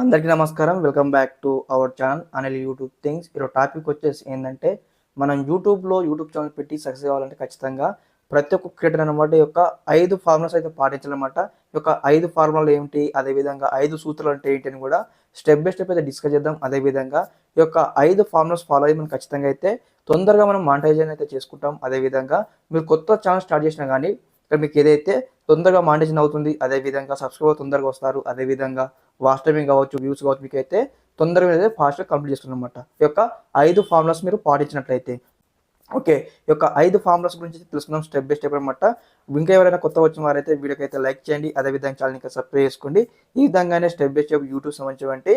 అందరికీ నమస్కారం. Welcome back to our channel Anil YouTube things. ఈరోజు టాపిక్ వచ్చేసి ఏంటంటే, మనం యూట్యూబ్ ఛానల్ పెట్టి సక్సెస్ అవ్వాలంటే ఖచ్చితంగా ప్రతి ఒక్క క్రియేటర్ అనమాట ఈ యొక్క 5 ఫార్ములాస్ అయితే పాటించాలన్నమాట. ఈ యొక్క 5 ఫార్ములాలు ఏంటి, అదేవిధంగా 5 సూత్రాలు అంటే ఏంటి అని కూడా స్టెప్ బై స్టెప్ అయితే డిస్కస్ చేద్దాం. అదేవిధంగా ఈ యొక్క 5 ఫార్ములాస్ ఫాలో అయ్యి మనం ఖచ్చితంగా అయితే తొందరగా మనం మానిటైజేషన్ అయితే చేసుకుంటాం. అదేవిధంగా మీరు కొత్త ఛానల్ స్టార్ట్ చేసినా కానీ ఇక్కడ మీకు ఏదైతే తొందరగా మానిటైజేషన్ అవుతుంది, అదేవిధంగా సబ్స్క్రైబర్ తొందరగా వస్తారు, అదేవిధంగా వాచ్ టైమింగ్ కావచ్చు, వ్యూస్ కావచ్చు, మీకు అయితే తొందరగా అయితే ఫాస్ట్గా కంప్లీట్ చేస్తుంది అనమాట. ఈ యొక్క 5 ఫార్ములాస్ మీరు పాటించినట్లయితే ఓకే. ఈ యొక్క 5 ఫార్ములాస్ గురించి తెలుసుకుందాం స్టెప్ బై స్టెప్ అనమాట. ఇంకా ఎవరైనా కొత్త వచ్చిన వారైతే వీడియోకి అయితే లైక్ చేయండి, అదేవిధంగా ఛానల్ ఇంకా సబ్స్క్రైబ్ చేసుకోండి. ఈ విధంగానే స్టెప్ బై స్టెప్ యూట్యూబ్ సంబంధించినటువంటి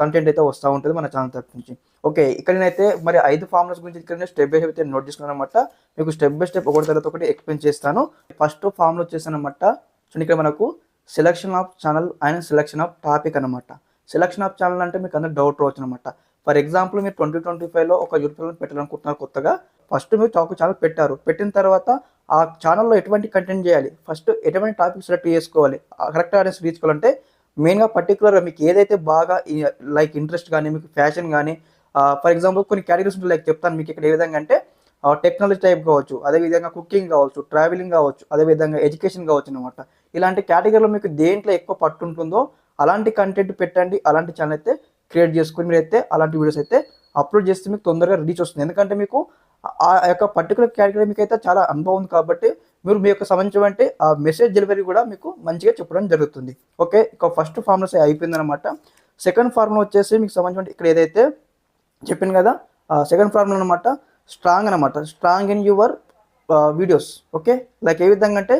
కంటెంట్ అయితే వస్తూ ఉంటుంది మన ఛానల్ తరఫు నుంచి. ఓకే, ఇక్కడనైతే మరి 5 ఫార్ములాస్ గురించి ఇక్కడ స్టెప్ బై స్టెప్ అయితే నోట్ చేసుకున్నాను అనమాట. మీకు స్టెప్ బై స్టెప్ ఒకటి తర్వాత ఒకటి ఎక్స్ప్లెయిన్ చేస్తాను. ఫస్ట్ ఫార్ములా వచ్చేసాను అనమాట. సో ఇక్కడ మనకు selection of channel and selection of topic అనమాట. సెలక్షన్ ఆఫ్ ఛానల్ అంటే మీకు అందరూ డౌట్ రావచ్చు అనమాట. ఫర్ ఎగ్జాంపుల్ మీరు 2025లో ఒక యూట్యూబ్ ఛానల్ పెట్టాలనుకుంటున్నారు కొత్తగా. ఫస్ట్ మీరు ఒక ఛానల్ పెట్టారు. పెట్టిన తర్వాత ఆ ఛానల్లో ఎటువంటి కంటెంట్ చేయాలి, ఫస్ట్ ఎటువంటి టాపిక్ సెలెక్ట్ చేసుకోవాలి, కరెక్ట్ ఆడియన్స్ రీచ్ కావాలంటే మెయిన్గా పర్టికులర్గా మీకు ఏదైతే బాగా లైక్ ఇంట్రెస్ట్ కానీ, మీకు ఫ్యాషన్ కానీ, ఫర్ ఎగ్జాంపుల్ కొన్ని కేటగిరీస్ ఉంటాయి. లైక్ చెప్తాను మీకు ఇక్కడ ఏ విధంగా అంటే టెక్నాలజీ టైప్ కావచ్చు, అదేవిధంగా కుకింగ్ కావచ్చు, ట్రావెలింగ్ కావచ్చు, అదేవిధంగా ఎడ్యుకేషన్ కావచ్చు అనమాట. ఇలాంటి కేటగిరీలో మీకు దేంట్లో ఎక్కువ పట్టు ఉంటుందో అలాంటి కంటెంట్ పెట్టండి. అలాంటి ఛానల్ అయితే క్రియేట్ చేసుకుని మీరైతే అలాంటి వీడియోస్ అయితే అప్లోడ్ చేస్తే మీకు తొందరగా రీచ్ వస్తుంది. ఎందుకంటే మీకు ఆ యొక్క పర్టికులర్ కేటగిరీ మీకు అయితే చాలా అనుభవం ఉంది కాబట్టి మీరు మీ యొక్క సంబంధించిన ఆ మెసేజ్ డెలివరీ కూడా మీకు మంచిగా చెప్పడం జరుగుతుంది. ఓకే, ఇక ఫస్ట్ ఫార్ములాస్ అయిపోయిందనమాట. సెకండ్ ఫార్ములా వచ్చేసి మీకు సంబంధించిన ఇక్కడ ఏదైతే చెప్పాను కదా, సెకండ్ ఫార్ములా అనమాట స్ట్రాంగ్ అనమాట. Strong in your videos. Okay, like ఏ విధంగా అంటే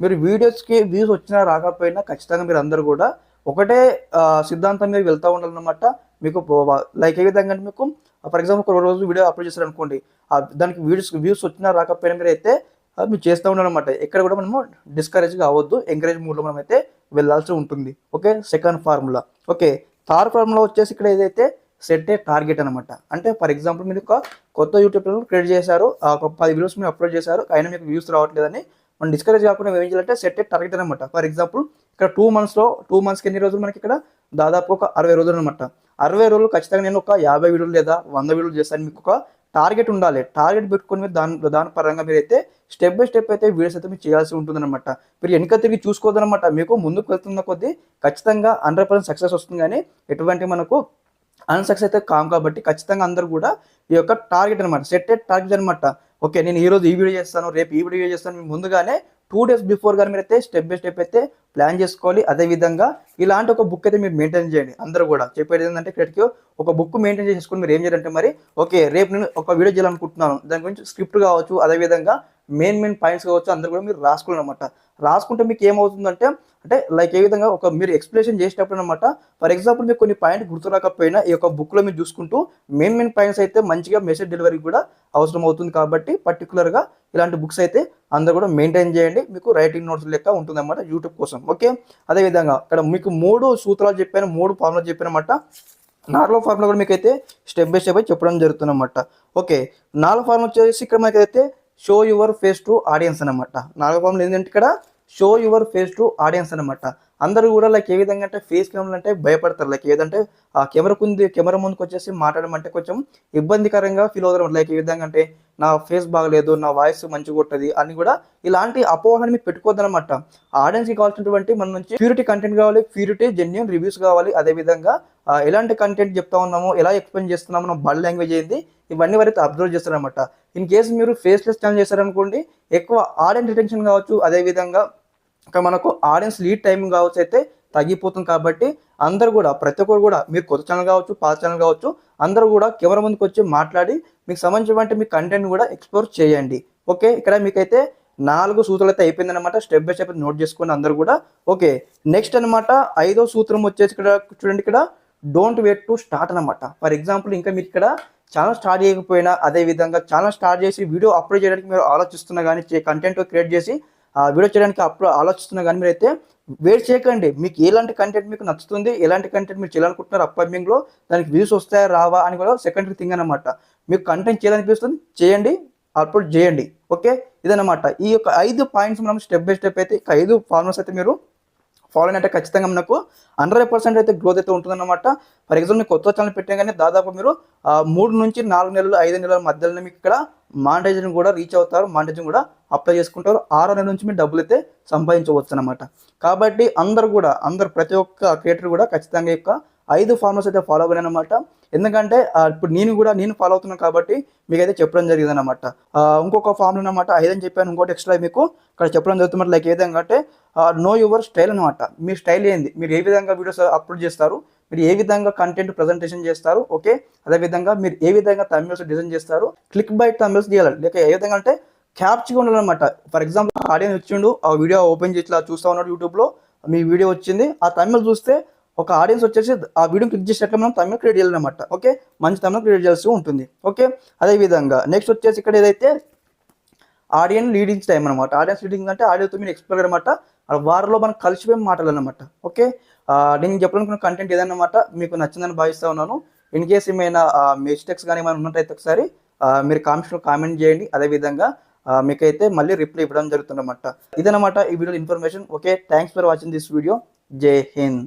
మీరు వీడియోస్కి వ్యూస్ వచ్చినా రాకపోయినా ఖచ్చితంగా మీరు అందరూ కూడా ఒకటే సిద్ధాంతం మీద వెళ్తూ ఉండాలన్నమాట. మీకు లైక్ ఏ విధంగా అంటే మీకు ఫర్ ఎగ్జాంపుల్ ఒక రోజు వీడియో అప్లోడ్ చేస్తారు అనుకోండి, దానికి వ్యూస్ వచ్చినా రాకపోయినా మీరు అయితే మీరు చేస్తూ ఉండాలన్నమాట. ఎక్కడ కూడా మనము డిస్కరేజ్గా అవ్వద్దు, ఎంకరేజ్ మూడ్లో మనం అయితే వెళ్ళాల్సి ఉంటుంది. Okay, second formula. Okay, third formula వచ్చేసి ఇక్కడ ఏదైతే సెట్ ఏ టార్గెట్ అనమాట. అంటే ఫర్ ఎగ్జాంపుల్ మీరు ఒక కొత్త యూట్యూబ్ ఛానల్ క్రియేట్ చేశారు, ఒక 10 వీడియోస్ మీరు అప్లోడ్ చేశారు, అయినా మీకు వ్యూస్ రావట్లేదని మనం డిస్కరేజ్ కాకుండా ఏం చేయాలంటే సెట్ ఏ టార్గెట్ అనమాట. ఫర్ ఎగ్జాంపుల్ ఇక్కడ 2 మంత్స్కి ఎన్ని రోజులు మనకి ఇక్కడ దాదాపు ఒక 60 రోజులు అనమాట. 60 రోజులు ఖచ్చితంగా నేను ఒక 50 వీడియోలు లేదా 100 వీడియోలు చేస్తాను. మీకు ఒక టార్గెట్ ఉండాలి. టార్గెట్ పెట్టుకుని మీరు దాని పరంగా మీరు అయితే స్టెప్ బై స్టెప్ అయితే వీడియోస్ అయితే మీరు చేయాల్సి ఉంటుందన్నమాట. మీరు వెనక తిరిగి చూసుకోవద్దనమాట. మీకు ముందుకు వెళ్తున్న కొద్దీ ఖచ్చితంగా 100% సక్సెస్ వస్తుంది. కానీ ఎటువంటి మనకు అన్సక్సెస్ అయితే కామ్. కాబట్టి ఖచ్చితంగా అందరూ కూడా ఈ యొక్క టార్గెట్ అనమాట, సెట్ టార్గెట్ అనమాట. ఓకే, నేను ఈరోజు ఈ వీడియో చేస్తాను, రేపు ఈ వీడియో చేస్తాను, మీరు ముందుగానే 2 డేస్ బిఫోర్ కానీ మీరు అయితే స్టెప్ బై స్టెప్ అయితే ప్లాన్ చేసుకోవాలి. అదేవిధంగా ఇలాంటి ఒక బుక్ అయితే మీరు మెయింటైన్ చేయండి. అందరూ కూడా చెప్పేది ఏంటంటే ఇక్కడికి ఒక బుక్ మెయింటైన్ చేసుకుని మీరు ఏం చేయాలంటే మరి ఓకే రేపు నేను ఒక వీడియో చేయాలనుకుంటున్నాను, దాని గురించి స్క్రిప్ట్ కావచ్చు, అదేవిధంగా మెయిన్ పాయింట్స్ కావచ్చు, అందరూ కూడా మీరు రాసుకోవాలన్నమాట. రాసుకుంటే మీకు ఏమవుతుందంటే అంటే లైక్ ఏ విధంగా ఒక మీరు ఎక్స్ప్లెనేషన్ చేసేటప్పుడు అనమాట. ఫర్ ఎగ్జాంపుల్ మీకు కొన్ని పాయింట్ గుర్తు రాకపోయినా ఈ యొక్క బుక్లో మీరు చూసుకుంటూ మెయిన్ పాయింట్స్ అయితే మంచిగా మెసేజ్ డెలివరీ కూడా అవసరం అవుతుంది. కాబట్టి పర్టికులర్గా ఇలాంటి బుక్స్ అయితే అందరూ కూడా మెయింటైన్ చేయండి. మీకు రైటింగ్ నోట్స్ లెక్క ఉంటుందన్నమాట యూట్యూబ్ కోసం. ఓకే, అదేవిధంగా ఇక్కడ మీకు 3 సూత్రాలు చెప్పాను, 3 ఫార్ములాలు చెప్పానమాట. 4వ ఫార్ములా కూడా మీకైతే స్టెప్ బై స్టెప్ అయితే చెప్పడం జరుగుతుందన్నమాట. ఓకే, 4వ ఫార్ములా వచ్చేసి ఇక్కడ మనకైతే show your face to audience అనమాట. 4వ ఫార్ములా ఏంటంటే ఇక్కడ show your face to audience అనమాట. అందరూ కూడా లైక్ ఏ విధంగా అంటే ఫేస్ కెమెరా అంటే భయపడతారు. లైక్ ఏదంటే ఆ కెమెరా ముందుకు వచ్చేసి మాట్లాడమంటే కొంచెం ఇబ్బందికరంగా ఫీల్ అవుతారు. లైక్ ఏ విధంగా అంటే నా ఫేస్ బాగలేదు, నా వాయిస్ మంచిగా కొట్టది అని కూడా ఇలాంటి అపోహని మీకు పెట్టుకోవద్దనమాట. ఆడియన్స్కి కావాల్సినటువంటి మన నుంచి ప్యూరిటీ కంటెంట్ కావాలి, ప్యూరిటీ జెన్యూన్ రివ్యూస్ కావాలి. అదేవిధంగా ఎలాంటి కంటెంట్ చెప్తా ఉన్నామో, ఎలా ఎక్స్ప్లెయిన్ చేస్తున్నామో, మన బాడీ లాంగ్వేజ్ ఏంది, ఇవన్నీ వారైతే అబ్జర్వ్ చేస్తారనమాట. ఇన్ కేసు మీరు ఫేస్లెస్ ఛానల్ చేశారనుకోండి, ఎక్కువ ఆడియన్స్ రిటెన్షన్ కావచ్చు, అదేవిధంగా ఇక్కడ మనకు ఆడియన్స్ లీడ్ టైం కావచ్చు అయితే తగ్గిపోతుంది. కాబట్టి అందరూ కూడా ప్రతి ఒక్కరు కూడా మీరు కొత్త ఛానల్ కావచ్చు, పాత ఛానల్ కావచ్చు, అందరూ కూడా కెమెరా ముందుకు వచ్చి మాట్లాడి మీకు సంబంధించిన మీ కంటెంట్ కూడా ఎక్స్ప్లోర్ చేయండి. ఓకే, ఇక్కడ మీకైతే 4 సూత్రాలు అయితే అయిపోయిందనమాట. స్టెప్ బై స్టెప్ నోట్ చేసుకుని అందరూ కూడా. ఓకే, నెక్స్ట్ అనమాట 5వ సూత్రం వచ్చేసి ఇక్కడ చూడండి, ఇక్కడ డోంట్ వెయిట్ టు స్టార్ట్ అనమాట. ఫర్ ఎగ్జాంపుల్ ఇంకా మీరు ఇక్కడ ఛానల్ స్టార్ట్ చేయకపోయినా, అదేవిధంగా ఛానల్ స్టార్ట్ చేసి వీడియో అప్లోడ్ చేయడానికి మీరు ఆలోచిస్తున్నా కానీ, కంటెంట్ క్రియేట్ చేసి వీడియో చేయడానికి ఆలోచిస్తున్నా కానీ మీరైతే వెయిట్ చేయకండి. మీకు ఎలాంటి కంటెంట్ మీకు నచ్చుతుంది, ఎలాంటి కంటెంట్ మీరు చేయాలనుకుంటున్నారు అప్కమింగ్లో, దానికి వ్యూస్ వస్తాయా రావా అని కూడా సెకండరీ థింగ్ అనమాట. మీకు కంటెంట్ చేయాలనిపిస్తుంది చేయండి, అప్లోడ్ చేయండి. ఓకే, ఇదన్నమాట. ఈ యొక్క 5 పాయింట్స్ మనం స్టెప్ బై స్టెప్ అయితే 5 ఫార్ములాస్ అయితే మీరు ఫాలోయింగ్ అంటే ఖచ్చితంగా మనకు 100% అయితే గ్రోత్ అయితే ఉంటుందన్నమాట. ఫర్ ఎగ్జాంపుల్ మీరు కొత్త ఛానల్ పెట్టినా కానీ దాదాపు మీరు 3 నుంచి 4 నెలలు 5 నెలల మధ్యలోనే మీకు ఇక్కడ మానిటైజేషన్ కూడా రీచ్ అవుతారు. మానిటైజేషన్ కూడా అప్లై చేసుకుంటారు. 6 నెలల నుంచి మీరు డబ్బులు అయితే సంపాదించవచ్చు అనమాట. కాబట్టి అందరూ ప్రతి ఒక్క క్రియేటర్ కూడా ఖచ్చితంగా యొక్క 5 ఫార్ములాస్ అయితే ఫాలో అవ్వాలి అనమాట. ఎందుకంటే ఇప్పుడు నేను ఫాలో అవుతున్నాను కాబట్టి మీకైతే చెప్పడం జరిగింది అనమాట. ఇంకొక ఫార్ములా అనమాట 5 అని చెప్పాను. ఇంకోటి ఎక్స్ట్రా మీకు ఇక్కడ చెప్పడం జరుగుతుంది. లైక్ ఏ విధంగా అంటే నో యువర్ స్టైల్ అనమాట. మీ స్టైల్ ఏంది, మీరు ఏ విధంగా వీడియోస్ అప్లోడ్ చేస్తారు, మీరు ఏ విధంగా కంటెంట్ ప్రజెంటేషన్ చేస్తారు, ఓకే. అదేవిధంగా మీరు ఏ విధంగా తమిళస్ డిజైన్ చేస్తారు, క్లిక్ బైట్ తమిళస్ చేయాలి. లేక ఏ విధంగా అంటే క్యాప్చ్గా ఉండాలన్నమాట. ఫర్ ఎగ్జాంపుల్ ఆడియన్స్ వచ్చిండు, ఆ వీడియో ఓపెన్ చేసి ఇట్లా చూస్తూ ఉన్నాడు యూట్యూబ్లో, మీ వీడియో వచ్చింది, ఆ తమిళ చూస్తే ఒక ఆడియన్స్ వచ్చేసి ఆ వీడియో క్లిక్ చేసినట్లు మనం తమిళ క్రియేట్ చేయాలన్నమాట. ఓకే, మంచి తమిళ క్రియేట్ చేయాల్సి ఉంటుంది. ఓకే, అదేవిధంగా నెక్స్ట్ వచ్చేసి ఇక్కడ ఏదైతే ఆడియన్స్ లీడింగ్స్ టైం అనమాట. ఆడియన్స్ లీడింగ్ అంటే ఆడియోతో మీరు ఎక్స్ప్లోర్ అనమాట. వారిలో మనం కలిసిపోయి మాట్లాడాలన్నమాట. ఓకే, నేను చెప్పాలనుకున్న కంటెంట్ ఏదన్నమాట మీకు నచ్చిందని భావిస్తూ ఉన్నాను. ఇన్ కేస్ ఏమైనా మిస్టేక్స్ కానీ ఏమైనా ఉన్నట్టయితే ఒకసారి మీరు కామెంట్స్లో కామెంట్ చేయండి. అదేవిధంగా మీకైతే మళ్ళీ రిప్లై ఇవ్వడం జరుగుతుందన్నమాట. ఇదన్నమాట ఈ video information. Okay, thanks for watching this video. జై హింద్.